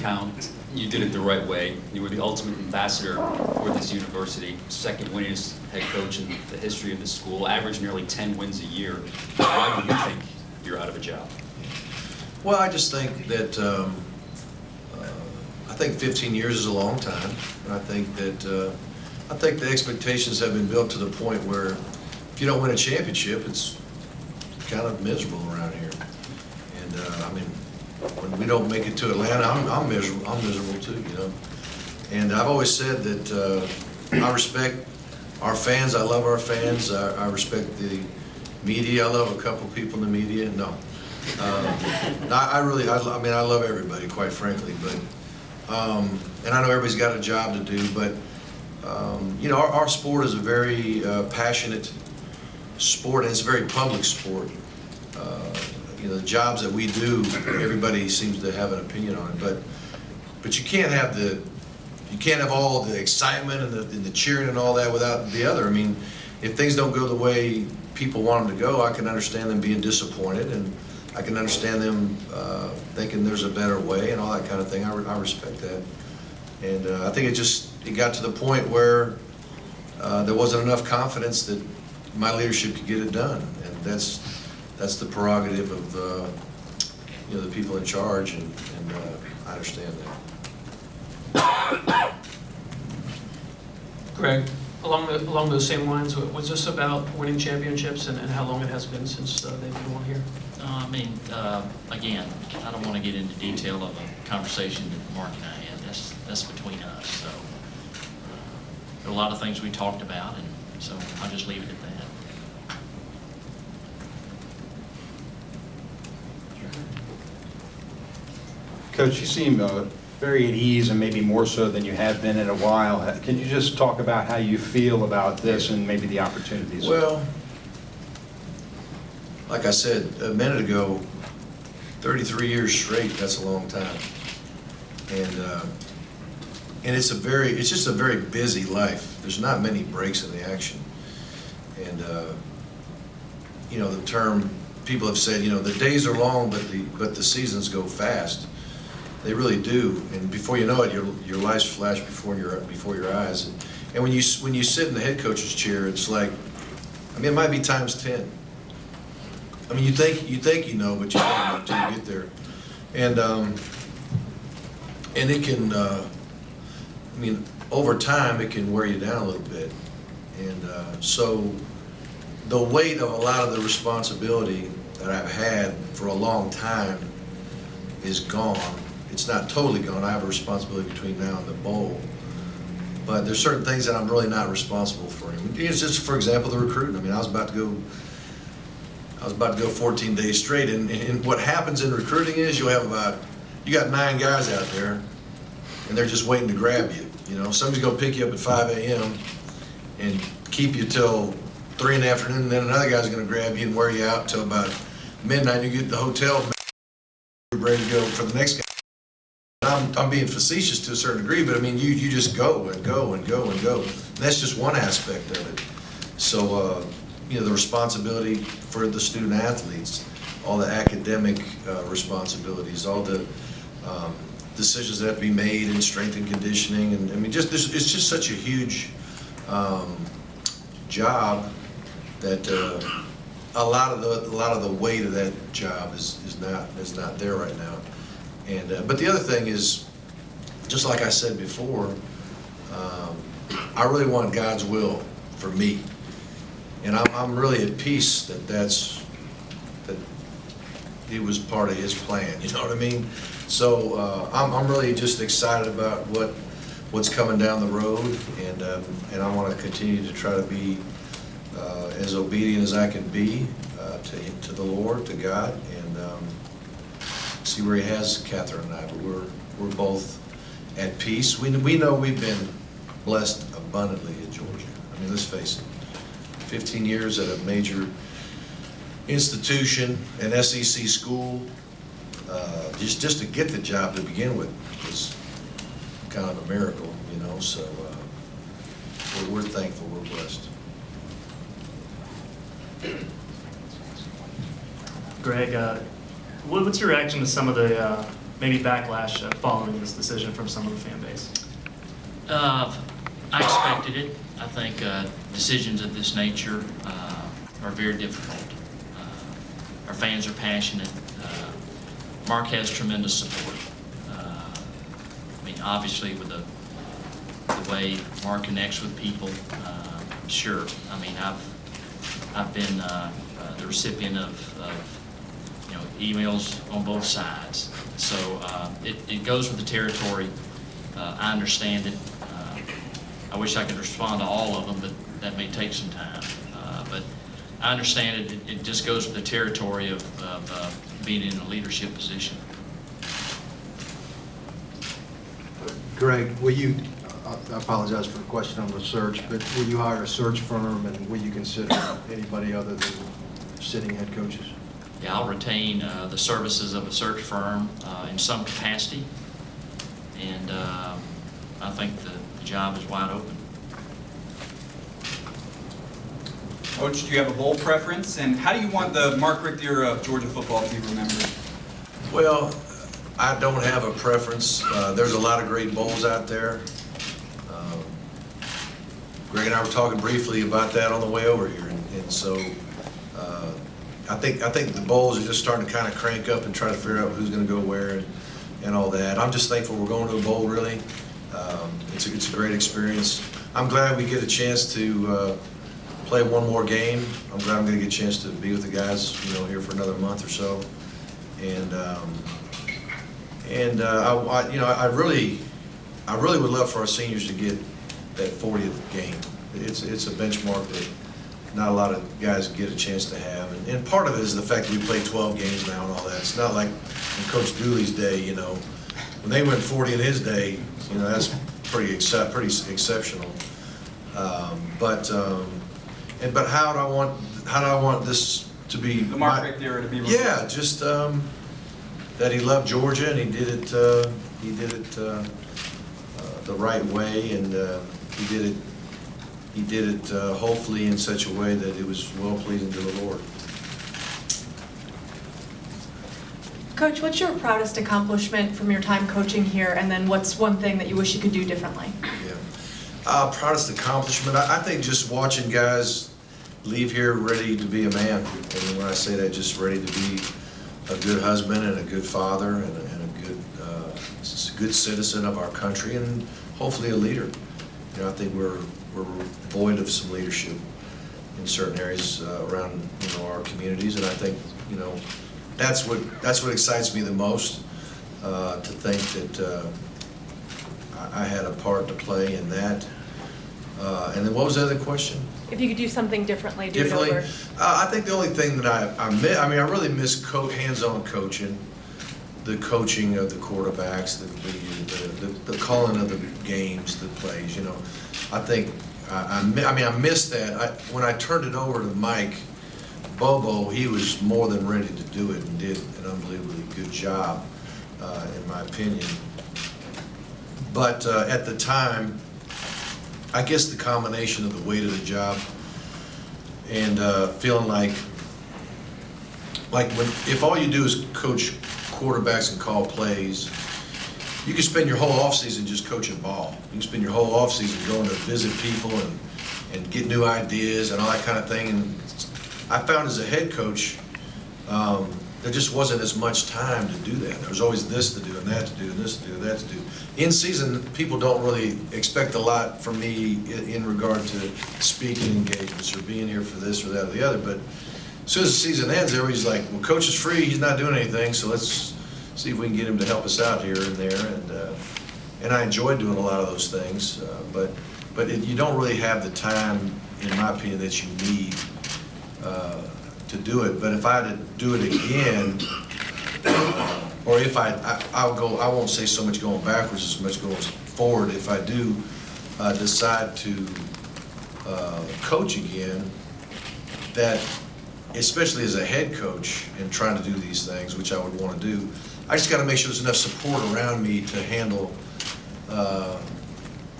count, you did it the right way. You were the ultimate ambassador for this university, second winningest head coach in the history of the school, averaged nearly 10 wins a year. Why do you think you're out of a job? Well, I just think that I think 15 years is a long time, and I think that the expectations have been built to the point where if you don't win a championship, it's kind of miserable around here. And I mean, when we don't make it to Atlanta, I'm miserable. I'm miserable too, you know. And I've always said that I respect our fans. I love our fans. I respect the media. I love a couple people in the media. No, I mean, I love everybody, quite frankly. But and I know everybody's got a job to do. But you know, our sport is a very passionate sport, and it's a very public sport. You know, the jobs that we do, everybody seems to have an opinion on it, but you can't have all the excitement and the cheering and all that without the other. I mean, if things don't go the way people want them to go, I can understand them being disappointed, and I can understand them thinking there's a better way and all that kind of thing. I respect that, and I think it got to the point where there wasn't enough confidence that my leadership could get it done, and that's the prerogative of you know, the people in charge, and I understand that. Greg, along those same lines, was this about winning championships, and how long it has been since they've been won here? I mean, again, I don't want to get into detail of a conversation that Mark and I had. That's between us. So there are a lot of things we talked about, and so I'll just leave it at that. Coach, you seem very at ease, and maybe more so than you have been in a while. Can you just talk about how you feel about this and maybe the opportunities? Well, like I said a minute ago, 33 years straight, that's a long time. And it's just a very busy life. There's not many breaks in the action. And you know, the term people have said, you know, the days are long, but the seasons go fast. They really do, and before you know it, your lives flash before your eyes. And when you sit in the head coach's chair, it's like, I mean, it might be times 10. I mean, you think you know, but you don't until you get there. And it can, I mean, over time it can wear you down a little bit. And so the weight of a lot of the responsibility that I've had for a long time is gone. It's not totally gone. I have a responsibility between now and the bowl, but there's certain things that I'm really not responsible for. It's just, for example, the recruiting. I mean, I was about to go 14 days straight, and what happens in recruiting is you got 9 guys out there, and they're just waiting to grab you. You know, somebody's gonna pick you up at 5 a.m. and keep you till 3 in the afternoon, and then another guy's gonna grab you and wear you out till about midnight. You get to the hotel, ready to go for the next guy. I'm being facetious to a certain degree, but I mean, you just go and go and go and go. And that's just one aspect of it. So, you know, the responsibility for the student athletes, all the academic responsibilities, all the decisions that have to be made in strength and conditioning, and I mean, it's just such a huge job that a lot of the weight of that job is not there right now. And but the other thing is, just like I said before, I really want God's will for me, and I'm really at peace that it was part of His plan. You know what I mean? So I'm really just excited about what's coming down the road, and I want to continue to try to be as obedient as I can be to the Lord, to God, and see where He has Catherine and I. But we're both at peace. We know we've been blessed abundantly at Georgia. I mean, let's face it. 15 years at a major institution, an SEC school, just to get the job to begin with was kind of a miracle, you know. So we're thankful. We're blessed. Greg, what's your reaction to some of the maybe backlash following this decision from some of the fan base? I expected it. I think decisions of this nature are very difficult. Our fans are passionate. Mark has tremendous support. I mean, obviously, with the way Mark connects with people, sure. I mean, I've been the recipient of emails on both sides. So it goes with the territory. I understand it. I wish I could respond to all of them, but that may take some time. But I understand it. It just goes with the territory of being in a leadership position. Greg, will you, I apologize for the question on the search, but will you hire a search firm, and will you consider anybody other than sitting head coaches? Yeah, I'll retain the services of a search firm in some capacity, and I think the job is wide open. Coach, do you have a bowl preference, and how do you want the Mark Richt era of Georgia football to be remembered? Well, I don't have a preference. There's a lot of great bowls out there. Greg and I were talking briefly about that on the way over here, and so I think the bowls are just starting to kind of crank up and try to figure out who's going to go where and all that. I'm just thankful we're going to a bowl, really. It's a great experience. I'm glad we get a chance to play one more game. I'm glad I'm going to get a chance to be with the guys, here for another month or so. And I really would love for our seniors to get that 40th game. It's a benchmark that not a lot of guys get a chance to have. And part of it is the fact that we play 12 games now and all that. It's not like in Coach Dooley's day, when they went 40 in his day, that's pretty exceptional. But how do I want this to be? The Mark Richt era to be remembered. Yeah, just that he loved Georgia and he did it the right way, and he did it hopefully in such a way that it was well pleasing to the Lord. Coach, what's your proudest accomplishment from your time coaching here, and then what's one thing that you wish you could do differently? Yeah, proudest accomplishment, I think just watching guys leave here ready to be a man. And when I say that, just ready to be a good husband and a good father and a good citizen of our country, and hopefully a leader. I think we're void of some leadership in certain areas around our communities, and I think that's what excites me the most, to think that I had a part to play in that. And then what was the other question? If you could do something differently, do it over. I think the only thing that I really miss hands-on coaching, the coaching of the quarterbacks, the calling of the games, the plays. I think I missed that. When I turned it over to Mike Bobo, he was more than ready to do it and did an unbelievably good job, in my opinion. But at the time, I guess the combination of the weight of the job and feeling like if all you do is coach quarterbacks and call plays, you can spend your whole offseason just coaching ball. You can spend your whole offseason going to visit people and get new ideas and all that kind of thing. And I found as a head coach, there just wasn't as much time to do that. There was always this to do and that to do and this to do and that to do. In season, people don't really expect a lot from me in regard to speaking engagements or being here for this or that or the other. But as soon as the season ends, everybody's like, well, coach is free, he's not doing anything, so let's see if we can get him to help us out here and there. And I enjoyed doing a lot of those things, but you don't really have the time, in my opinion, that you need to do it. But if I had to do it again, or if I'll go, I won't say so much going backwards as much going forward. If I do decide to coach again, that especially as a head coach and trying to do these things, which I would want to do, I just got to make sure there's enough support around me to handle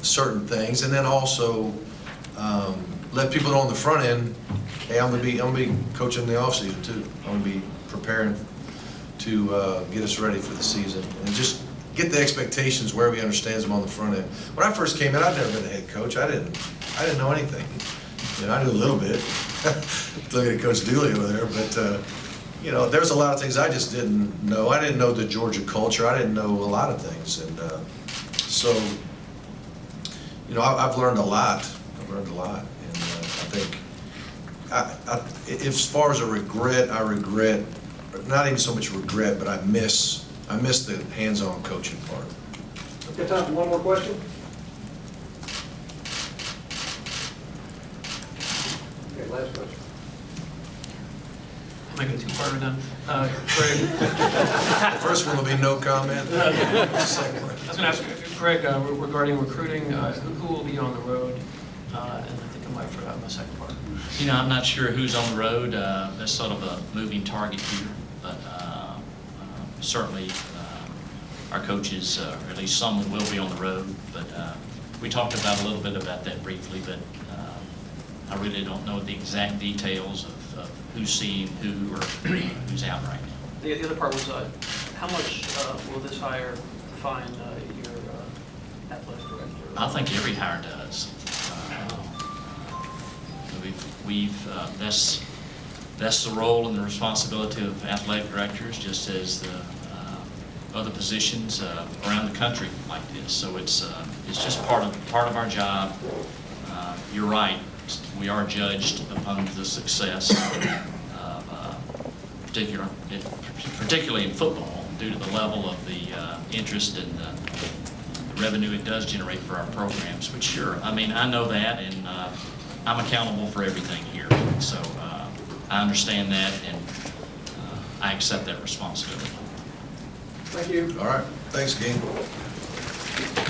certain things, and then also let people know on the front end, hey, I'm gonna be coaching the off season too. I'm gonna be preparing to get us ready for the season and just get the expectations where we understand them on the front end. When I first came in, I'd never been a head coach. I didn't know anything. You know, I knew a little bit. Looking at Coach Dooley over there, but you know, there's a lot of things I just didn't know. I didn't know the Georgia culture. I didn't know a lot of things, and so you know, I've learned a lot. I've learned a lot, and I think, as far as a regret, I regret not even so much regret, but I miss the hands-on coaching part. Okay, time for one more question. Okay, last question. I'll make it a two-parter then. Greg, First one will be no comment. Second one. I was going to ask Greg regarding recruiting, who will be on the road? And I think I might have forgotten the second part. You know, I'm not sure who's on the road. That's sort of a moving target here, but certainly our coaches, or at least some, will be on the road. But we talked about a little bit about that briefly, but I really don't know the exact details of who's seeing who or who's out right now. The other part was, how much will this hire define your athletic director? I think every hire does. That's the role and the responsibility of athletic directors, just as the other positions around the country like this. So it's just part of our job. You're right. We are judged upon the success of particularly in football, due to the level of the interest and the revenue it does generate for our programs. But sure, I mean, I know that, and I'm accountable for everything here. So I understand that, and I accept that responsibility. Thank you. All right. Thanks, Dean.